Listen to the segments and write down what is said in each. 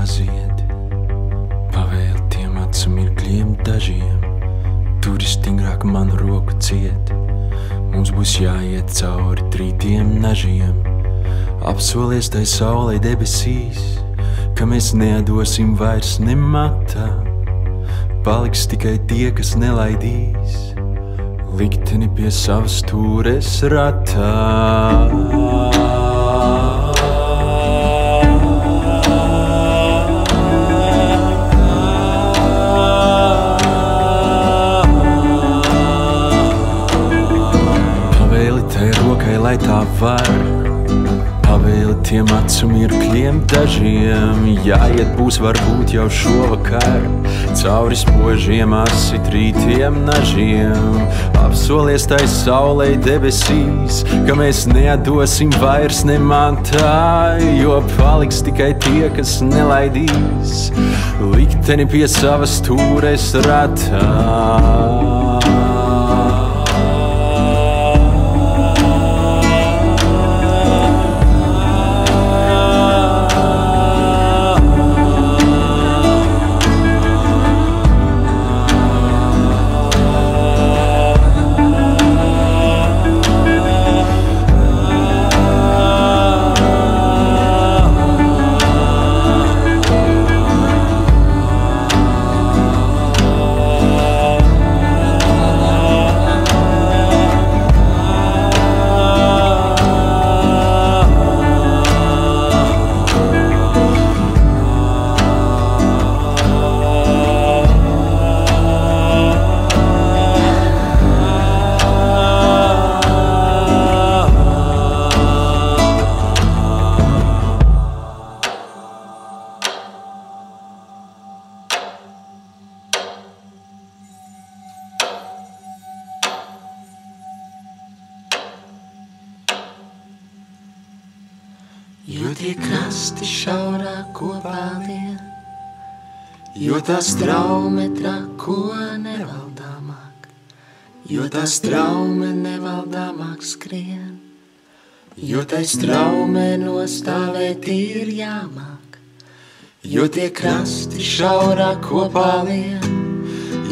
pazied, pavēl tiem acu mirkļiem dažiem, turi stingrāk manu roku ciet. Mums būs jāiet cauri trītiem nažiem, apsolies tai saulei debesīs, ka mēs neatdosim vairs ne matā, paliks tikai tie, kas nelaidīs likteni pie savas stūres ratā. Lai tā var, pavēli tiem acu mirkļiem dažiem, jāiet būs varbūt jau šovakar, cauri spožiem asitrītiem nažiem, apsolies tai saulei debesīs, ka mēs neatdosim vairs ne matā, jo paliks tikai tie, kas nelaidīs likteni pie savas stūres ratā. Jo tie krasti šaurā kopā lien, jo tā straume trako nevaldāmāk, jo tā straume nevaldāmāk skrien, jo tai straume nostāvēt ir jāmāk, jo tie krasti šaurā kopā lien,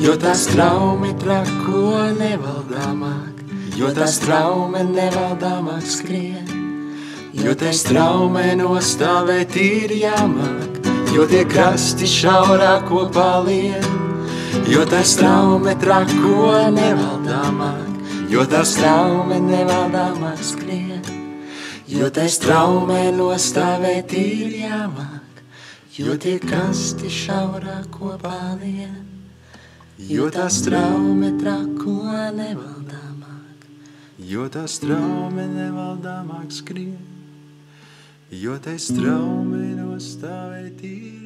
jo tā straume trako nevaldāmāk, jo tā straume nevaldāmāk skrien. Jo tai straumē nostāvēt ir jāmāk, jo tie krasti šaurā kopā lien, jo tai straume trako nevaldāmāk, jo tā straume nevaldāmāk skrien, jo tai straumē nostāvēt ir jāmāk, jo tie krasti šaurā kopā lien, jo tā straume trako nevaldāmāk, jo tā straume nevaldāmāk skrien, jo tai straume nostāvēt ir